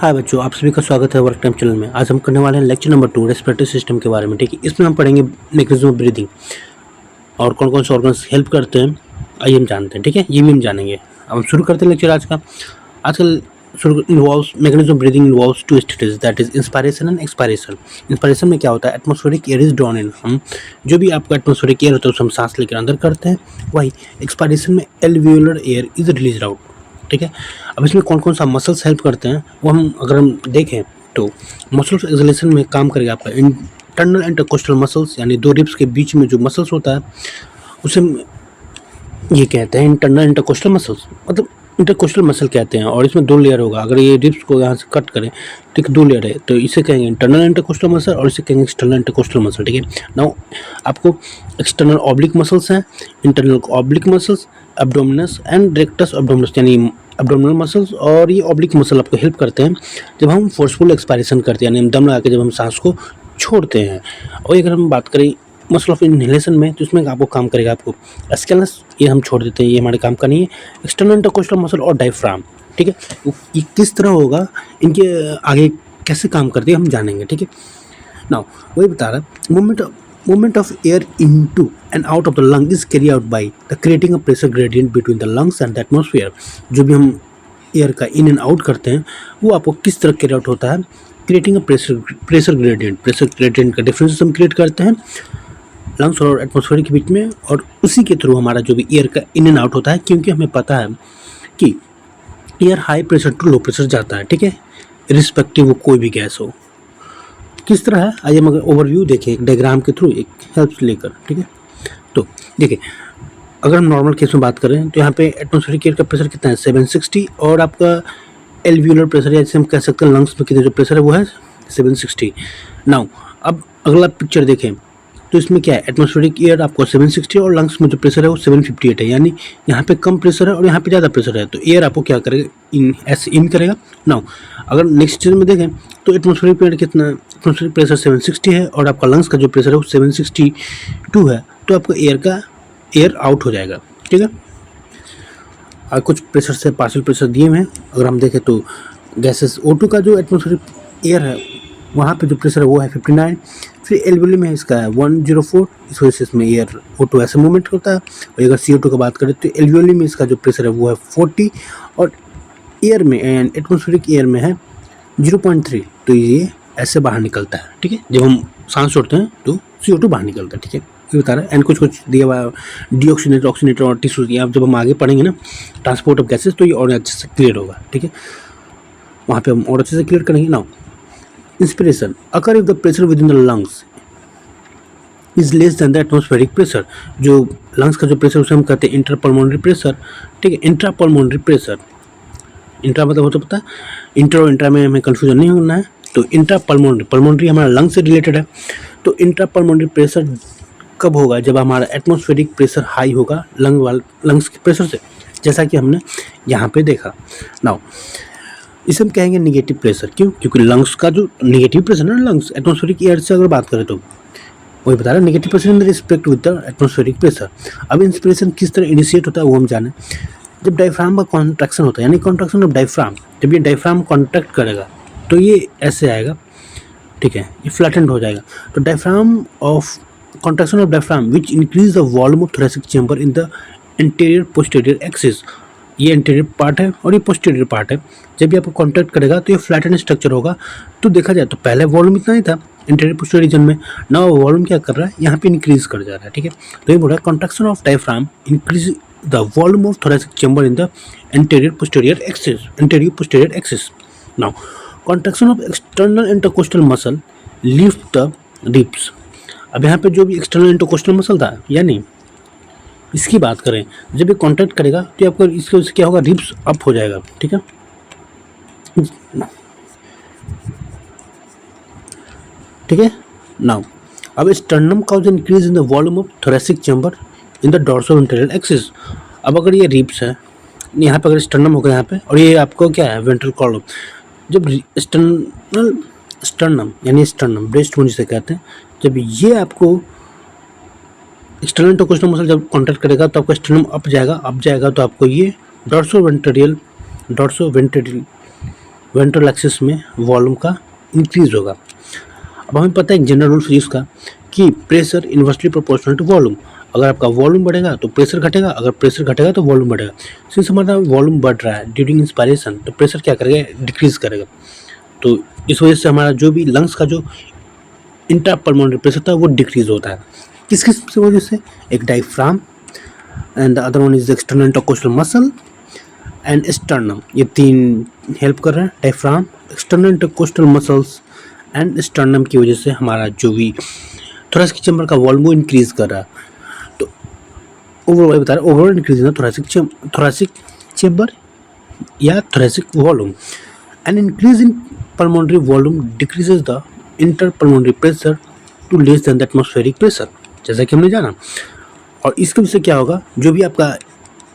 हाय बच्चों, आप सभी का स्वागत है वर्क टाइम चैनल में। आज हम करने वाले हैं लेक्चर नंबर 2 रेस्पिरेटरी सिस्टम के बारे में। ठीक है, इसमें हम पढ़ेंगे मैकेनिज्म ऑफ ब्रीदिंग और कौन कौन से ऑर्गन्स हेल्प करते हैं, आइए हम जानते हैं। ठीक है, ये भी हम जानेंगे। अब हम शुरू करते हैं लेक्चर आज का। आजकल involves mechanism of breathing involves two stages, that is inspiration and expiration. Inspiration में क्या होता है, atmospheric air is drawn in, हम जो भी आपका एटमॉस्फेरिक एयर होता है उसे हम सांस लेकर अंदर करते हैं। वही एक्सपायरेशन में alveolar air is release out. ठीक है, अब इसमें कौन कौन सा मसल्स हेल्प करते हैं वो हम अगर हम देखें तो मसल्स एक्सलेशन में काम करेगा आपका इंटरनल इंटरकोस्टल मसल्स, यानी दो रिब्स के बीच में जो मसल्स होता है उसे ये कहते हैं इंटरनल इंटरकोस्टल मसल्स, मतलब इंटरकोस्टल मसल कहते हैं। और इसमें दो लेयर होगा, अगर ये रिब्स को यहाँ से कट करें तो एक दो लेयर है, तो इसे कहेंगे इंटरनल इंटरकोस्टल मसल और इसे कहेंगे एक्सटर्नल इंटरकोस्टल मसल। ठीक है, नाउ आपको एक्सटर्नल ऑब्लिक मसल्स हैं, internal oblique muscles, abdominis and rectus abdominis, यानी एब्डोमिनल मसल्स और ये ऑब्लिक मसल आपको हेल्प करते हैं जब हम फोर्सफुल एक्सपायरेशन करते हैं, यानी दम लगा के जब हम सांस को छोड़ते हैं। और अगर हम बात करें मसल ऑफ इनहेलेशन में, तो इसमें आपको काम करेगा आपको स्केलस, ये हम छोड़ देते हैं, ये हमारे काम का नहीं है। एक्सटर्नल इंटरकोस्टल मसल और डायफ्राम। ठीक है, ये किस तरह होगा, इनके आगे कैसे काम करते हैं हम जानेंगे। ठीक है, नाउ वही बता रहा, movement of air into and out of the lung is carried out by the creating a pressure gradient between the lungs and the atmosphere। जो भी हम एयर का इन एंड आउट करते हैं वो आपको किस तरह कैरी आउट होता है, क्रिएटिंग अ प्रेशर ग्रेडियंट का डिफरेंस हम क्रिएट करते हैं लंग्स और एटमॉस्फेयर के बीच में, और उसी के थ्रू हमारा जो भी एयर का इन एंड आउट होता है, क्योंकि हमें पता है कि air high pressure to low pressure जाता है। ठीक है, रिस्पेक्टिव वो कोई भी गैस हो। किस तरह है, आइए हम अगर ओवरव्यू देखें एक डायग्राम के थ्रू, एक हेल्प लेकर। ठीक है, तो देखिए अगर हम नॉर्मल केस में बात करें तो यहाँ पे एटमॉस्फेरिक एयर का प्रेशर कितना है 760, और आपका एल्वियोलर प्रेशर, या जैसे हम कह सकते हैं लंग्स में कितना जो प्रेशर है वो है 760। नाउ अब अगला पिक्चर देखें तो इसमें क्या है, एटमॉस्फेरिक एयर आपको 760 और लंग्स में जो प्रेशर है वो 758 है, यानी यहाँ पे कम प्रेशर है और यहाँ पे ज़्यादा प्रेशर है, तो एयर आपको क्या करेगा, ऐसे इन करेगा। नाउ अगर नेक्स्ट चीज़ में देखें तो एटमॉस्फेरिक एयर कितना, एटमॉस्फेरिक प्रेशर 760 है और आपका लंग्स का जो प्रेशर है वो 762 है, तो आपको एयर आउट हो जाएगा। ठीक है, और कुछ प्रेशर से पार्शियल प्रेशर दिए हुए हैं। अगर हम देखें तो गैसेस O2 का जो एटमॉस्फेरिक एयर है वहाँ पे जो प्रेशर है वो है 59, फिर एल्वियोली में इसका है 104, इस वजह से इसमें एयर O2 ऐसे मूवमेंट होता है। और अगर CO2 का बात करें तो एल्वियोली में इसका जो प्रेशर है वो है 40, और एयर में एंड एटमॉस्फेरिक एयर में है 0.3, तो ये ऐसे बाहर निकलता है। ठीक है, जब हम सांस छोड़ते हैं तो CO2 बाहर निकलता है। ठीक है, ये बता रहा है। एंड कुछ दिया हुआ डीऑक्सीनेटर, ऑक्सीनेटर और टिश्यूज, ये आप जब हम आगे पढ़ेंगे ना ट्रांसपोर्ट ऑफ गैसेज, तो ये और अच्छे से क्लियर होगा। ठीक है, वहाँ पे हम और अच्छे से क्लियर करेंगे। Now inspiration occur if the pressure with in the lungs is less than the atmospheric pressure. जो लंग्स का जो प्रेशर उसे हम कहते हैं इंट्रापल्मोनरी प्रेशर। ठीक है, इंट्रापल्मोनरी प्रेशर, इंट्रा मतलब हो तो पता है, इंट्रा और इंट्रा में हमें कन्फ्यूजन नहीं होना है। तो इंट्रापल्मोनरी, पल्मोनरी हमारा लंग से रिलेटेड है, तो इंट्रापल्मोनरी प्रेशर कब होगा, जब हमारा एटमॉस्फेरिक प्रेशर हाई होगा लंग्स के प्रेशर से, जैसा कि हमने यहाँ पे देखा। नाउ इसे हम कहेंगे निगेटिव प्रेशर। क्यों, क्योंकि लंग्स का जो निगेटिव प्रेशर है ना, लंग्स एटमॉस्फेरिक एयर से अगर बात करें तो वही बता रहा है negative pressure in respect with the atmospheric pressure. अब इंस्पिरेशन किस तरह इनिशिएट होता है वो हम जाने। जब डायफ्राम का कॉन्ट्रैक्शन होता है, यानी कॉन्ट्रैक्शन ऑफ डायफ्राम, जब ये डायफ्राम कॉन्ट्रैक्ट करेगा तो ये ऐसे आएगा। ठीक है, ये फ्लैटेंड हो जाएगा। तो diaphragm of contraction of diaphragm which increase the volume of thoracic chamber in the anterior posterior axis. ये एंटीरियर पार्ट है और ये पोस्टीरियर पार्ट है। जब ये आपको कॉन्ट्रैक्ट करेगा तो ये फ्लैटेंड स्ट्रक्चर होगा। तो देखा जाए तो पहले वॉल्यूम इतना ही था एंटीरियर पोस्टीरियर रीजन में, ना वॉल्यूम क्या कर रहा है, यहाँ पे इंक्रीज कर जा रहा है। ठीक है, तो ये बोल रहा है contraction of diaphragm increase the volume of thoracic chamber in the anterior posterior axis. Now contraction of external intercostal muscle lift the ribs। अब यहाँ पे जो भी external intercostal muscle था, यानी इसकी बात करें, जब ये कॉन्ट्रैक्ट करेगा तो आपको इसके क्या होगा, रिब्स अप हो जाएगा। ठीक है, ठीक है। नाउ अब sternum causes increase in the volume of thoracic chamber in the dorsoventral axis. अब अगर ये रिब्स है, यहाँ पे अगर स्टर्नम होगा यहाँ पे, और ये आपको क्या है वेंट्रल कॉलम, जब स्टर्नम यानी स्टर्नम ब्रेस्ट बोन जिसे कहते हैं, जब ये आपको एक्सटर्नल इंटरकोस्टल मसल जब कॉन्ट्रैक्ट करेगा तो आपका स्टर्नम अप जाएगा तो आपको ये डॉर्सोवेंट्रल वेंट्रल एक्सिस में वॉल्यूम का इंक्रीज होगा। अब हमें पता है जनरल रूल फिजिक्स का कि pressure inversely proportional to volume. अगर आपका वॉल्यूम बढ़ेगा तो प्रेशर घटेगा, अगर प्रेशर घटेगा तो वॉल्यूम बढ़ेगा। सिंस हमारा वॉल्यूम बढ़ रहा है ड्यूरिंग इंस्पायरेशन, तो प्रेशर क्या करेगा, डिक्रीज करेगा। तो इस वजह से हमारा जो भी लंग्स का जो इंट्रापल्मोनरी प्रेशर था वो डिक्रीज होता है। किस किस वजह से, एक diaphragm and the other one is external intercostal muscle and sternum, ये तीन हेल्प कर रहे हैं। Diaphragm, external intercostal muscles and sternum की वजह से हमारा जो भी थोरेसिक चैम्बर का वॉल्यूम वो इंक्रीज कर रहा है। तो ओवरऑल बता रहे हैं, overall increase in thoracic chamber या thoracic volume and increase in pulmonary volume decreases the intrapulmonary pressure to less than the atmospheric pressure, जैसा कि हमने जाना। और इसके वजह से क्या होगा, जो भी आपका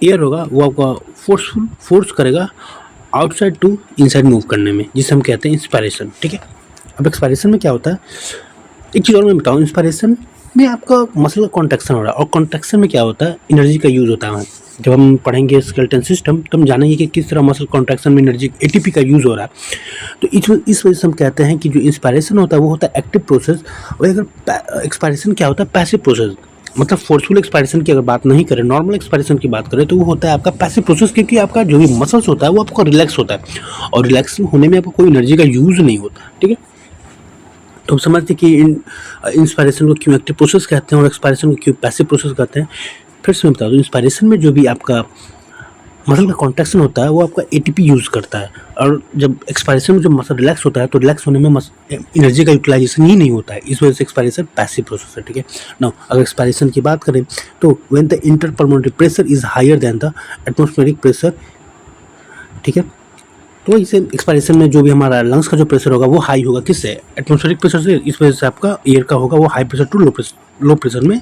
एयर होगा वो आपका फोर्स करेगा आउटसाइड टू इनसाइड मूव करने में, जिसे हम कहते हैं इंस्पायरेशन। ठीक है, अब एक्सपायरेशन में क्या होता है, एक चीज़ और मैं बताऊँ, इंस्पायरेशन में आपका मसल का कॉन्ट्रैक्शन हो रहा है, और कॉन्ट्रैक्शन में क्या होता है, एनर्जी का यूज़ होता है। जब हम पढ़ेंगे स्केलेटन सिस्टम तो हम जानेंगे कि किस तरह मसल कॉन्ट्रैक्शन में एनर्जी एटीपी का यूज़ हो रहा है। तो इस वजह से हम कहते हैं कि जो इंस्पायरेशन होता है वो होता है एक्टिव प्रोसेस, और अगर एक्सपायरेशन क्या होता है, पैसिव प्रोसेस। मतलब फोर्सफुल एक्सपायरेशन की अगर बात नहीं करें, नॉर्मल एक्सपायरेशन की बात करें, तो वो होता है आपका पैसिव प्रोसेस, क्योंकि आपका जो भी मसल्स होता है वो आपका रिलैक्स होता है, और रिलैक्स होने में आपको कोई एनर्जी का यूज़ नहीं होता। ठीक है, तो हम समझते हैं कि इंस्पायरेशन को क्यों एक्टिव प्रोसेस कहते हैं और एक्सपायरेशन को क्यों पैसिव प्रोसेस कहते हैं। फिर से मैं बता दूँ, इंस्पायरेशन में जो भी आपका मसल का कॉन्ट्रैक्शन होता है वो आपका एटीपी यूज़ करता है, और जब एक्सपायरेशन में जब मसल रिलैक्स होता है तो रिलैक्स होने में एनर्जी का यूटिलाइजेशन ही नहीं होता है, इस वजह से एक्सपायरेशन पैसिव प्रोसेस है। ठीक है, नाउ अगर एक्सपायरेशन की बात करें तो when the intrapulmonary pressure is higher than the atmospheric pressure. ठीक है, तो इसे एक्सपायरेशन में जो भी हमारा लंग्स का जो प्रेशर होगा वो हाई होगा, किससे, एटमॉस्फेरिक प्रेशर से। इस वजह से आपका एयर का होगा वो high pressure to low pressure में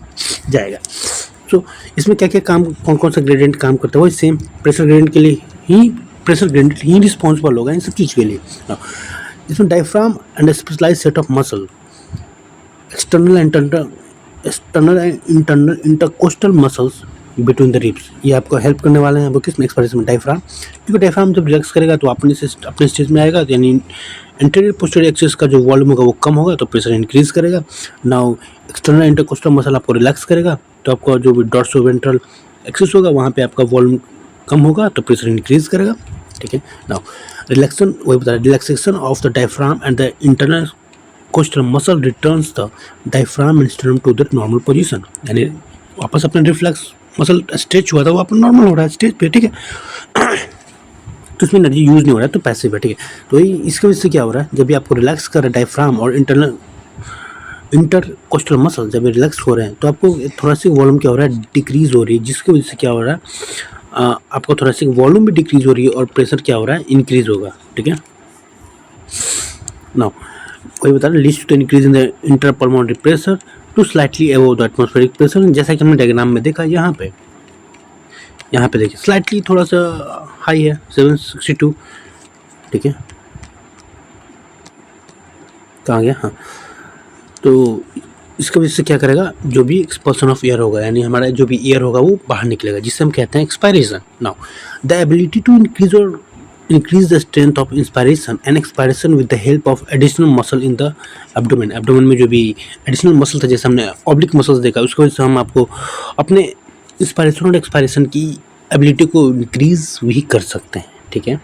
जाएगा। तो इसमें क्या क्या काम, कौन कौन सा ग्रेडियंट काम करता है, वही सेम प्रेशर ग्रेडियंट के लिए ही, प्रेशर ग्रेडियंट ही रिस्पॉन्सिबल होगा इन सब चीज़ के लिए। इसमें diaphragm and specialized set of muscle, external and internal intercostal muscles between the ribs, ये आपको हेल्प करने वाले हैं। वो किस में, एक्सपायरेशन में डायफ्राम, क्योंकि डायफ्राम जब रिलैक्स करेगा तो अपने स्टेज में आएगा, यानी एंटीरियर पोस्टीरियर एक्सिस का जो वॉल्यूम होगा वो कम होगा तो प्रेशर इंक्रीज करेगा। नाउ एक्सटर्नल इंटरकोस्टल मसल आपको रिलैक्स करेगा तो आपका जो भी डॉर्सोवेंट्रल एक्सिस होगा वहाँ पे आपका वॉल्यूम कम होगा तो प्रेशर इंक्रीज करेगा। ठीक है, नाउ रिलैक्सेशन, वही बता रहा है, relaxation of the diaphragm and the internal costal muscle returns the diaphragm and sternum to the normal position, यानी वापस अपने रिफ्लेक्स मसल स्ट्रेच हुआ था वो अपना नॉर्मल हो रहा है स्टेज पे। ठीक है, तो उसमें एनर्जी यूज़ नहीं हो रहा है तो पैसिव है। ठीक है, तो इसकी वजह से क्या हो रहा है, जब भी आपको रिलैक्स कर रहा है डायफ्राम और इंटरकोस्टल मसल जब रिलैक्स हो रहे हैं तो आपको थोरेसिक वॉल्यूम क्या हो रहा है, डिक्रीज हो रही है, जिसकी वजह से क्या हो रहा है, आपका थोरेसिक वॉल्यूम भी डिक्रीज हो रही है और प्रेशर क्या हो रहा है, इंक्रीज होगा। ठीक है, नाउ वही बता रहे, leads to increase in the intrapulmonary pressure to slightly above the atmospheric pressure, जैसा कि हमने डायग्राम में देखा। यहाँ पे देखिए स्लाइटली थोड़ा सा हाई है 762। ठीक है, कहाँ गया, हाँ, तो इसकी वजह से क्या करेगा, जो भी एक्सपल्सन ऑफ एयर होगा, यानी हमारा जो भी एयर होगा वो बाहर निकलेगा, जिससे हम कहते हैं expiration. Now the ability to increase the strength of inspiration and expiration with the help of additional muscle in the abdomen। Abdomen में जो भी एडिशनल मसल था, जैसे हमने ऑब्लिक मसल्स देखा, उसकी वजह से हम आपको अपने इंस्पायरेशन और एक्सपायरेशन की एबिलिटी को इंक्रीज भी कर सकते हैं। ठीक है,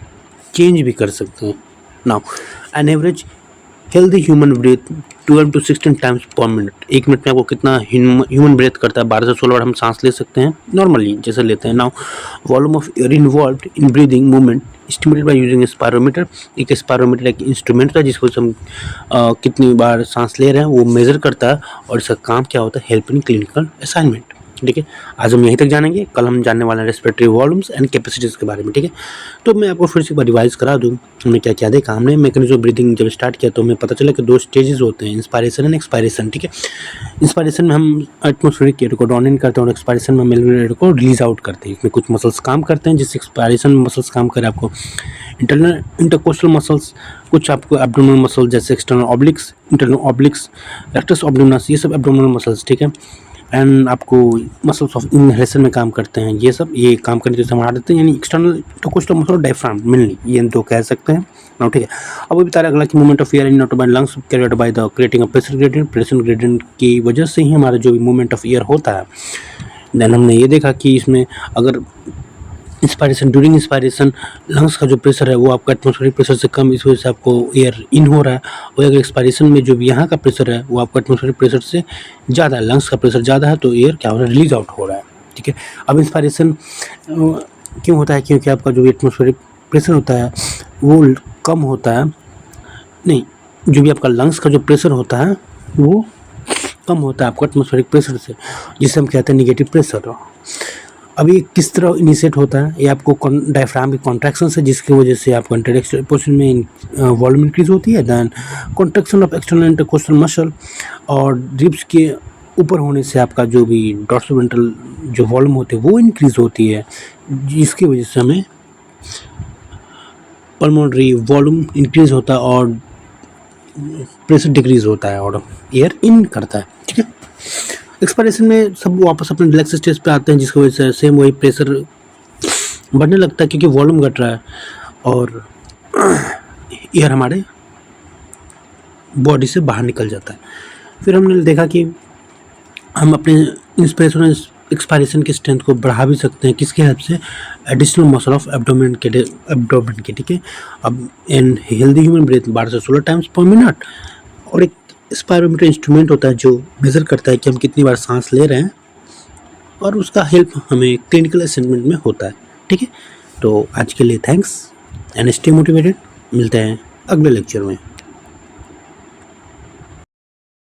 चेंज भी कर सकते हैं। Now an average healthy human breath 12 to 16 times per minute, एक मिनट में आपको कितना ह्यूमन ब्रेथ करता है, 12 से 16 बार हम सांस ले सकते हैं नॉर्मली जैसे लेते हैं। Now volume of air involved in breathing movement estimated by using spirometer, एक स्पायरोमीटर एक इंस्ट्रूमेंट है जिसको हम कितनी बार सांस ले रहे हैं वो मेज़र करता है, और इसका काम क्या होता है, हेल्प इन क्लिनिकल असाइनमेंट। ठीक है, आज हम यहीं तक जानेंगे, कल हम जानने वाले हैं रेस्पिरेटरी वॉल्यूम्स एंड कैपेसिटीज़ के बारे में। ठीक है, तो मैं आपको फिर से एक बार रिवाइज करा दूँ, हमने क्या क्या देखा। हमने मैकेनिज्म ऑफ ब्रीदिंग जब स्टार्ट किया तो हमें पता चला कि 2 स्टेजेस होते हैं, इंस्पायरेशन एंड एक्सपायरेशन। ठीक है, इंस्पायरेशन में हम एटमॉस्फेरिक एयर को ड्रॉन इन करते हैं और एक्सपायरेशन में मेलविन एयर को रिलीज आउट करते हैं। इसमें कुछ मसल्स काम करते हैं, जिससे एक्सपायरेशन में मसल्स काम करें आपको इंटरनल इंटरकोस्टल मसल्स, कुछ आपको एब्डोमिनल मसल जैसे एक्सटर्नल ऑब्लिक्स, इंटरनल ऑब्लिक्स, रेक्टस एब्डोमिनस, ये सब एब्डोमिनल मसल्स। ठीक है, एंड आपको मसल्स ऑफ इनहेलेशन में काम करते हैं। ये काम करने से संभाल देते हैं, यानी एक्सटर्नल इंटरकोस्टल मसल और डायफ्राम मेनली, ये दो कह सकते हैं ना, ठीक है। अब वो बता रहा अगला कि movement of air in not by lungs carried out by the creating a pressure gradient की वजह से ही हमारा जो भी मूवमेंट ऑफ एयर होता है। देन हमने ये देखा कि इसमें अगर ड्यूरिंग इंस्पायरेशन लंग्स का जो प्रेशर है वो आपका एटमॉस्फेरिक प्रेशर से कम, इस वजह से आपको एयर इन हो रहा है। और अगर एक्सपायरेशन में जो भी यहाँ का प्रेशर है वो आपका एटमॉस्फेरिक प्रेशर से ज़्यादा है, लंग्स का प्रेशर ज़्यादा है, तो एयर क्या हो रहा है, रिलीज आउट हो रहा है, ठीक है। अब इंस्पायरेशन क्यों होता है, क्योंकि आपका जो एटमॉस्फेरिक प्रेशर होता है वो कम होता है, नहीं, जो भी आपका लंग्स का जो प्रेशर होता है वो कम होता है आपका एटमॉस्फेरिक प्रेशर से, जिसे हम कहते हैं निगेटिव प्रेशर। अब ये किस तरह इनिशिएट होता है, ये आपको डायफ्राम की कॉन्ट्रैक्शन से, जिसकी वजह से आपको इंटरएक्शनल पोर्शन में वॉल्यूम इंक्रीज होती है। Then contraction of external intercostal muscle और रिब्स के ऊपर होने से आपका जो भी डॉर्सल वेंट्रल जो वॉल्यूम होते हैं वो इंक्रीज होती है, जिसकी वजह से हमें पल्मोनरी वॉल्यूम इंक्रीज होता है और प्रेशर डिक्रीज होता है और एयर इन करता है, ठीक है। एक्सपायरेशन में सब वापस अपने रिलैक्स स्टेज पे आते हैं, जिसकी वजह से सेम वही प्रेशर बढ़ने लगता है क्योंकि वॉल्यूम घट रहा है और एयर हमारे बॉडी से बाहर निकल जाता है। फिर हमने देखा कि हम अपने इंस्पिरेशन और एक्सपायरेशन की स्ट्रेंथ को बढ़ा भी सकते हैं, किसके हेल्प से, एडिशनल मसल ऑफ एब्डोमेन के, ठीक है। अब इन हेल्दी ह्यूमन ब्रीथ 12 से 16 टाइम्स पर मिनट, और एक स्पायरोमीटर इंस्ट्रूमेंट होता है जो मेज़र करता है कि हम कितनी बार सांस ले रहे हैं, और उसका हेल्प हमें क्लिनिकल असेसमेंट में होता है, ठीक है। तो आज के लिए थैंक्स एंड स्टे मोटिवेटेड, मिलते हैं अगले लेक्चर में।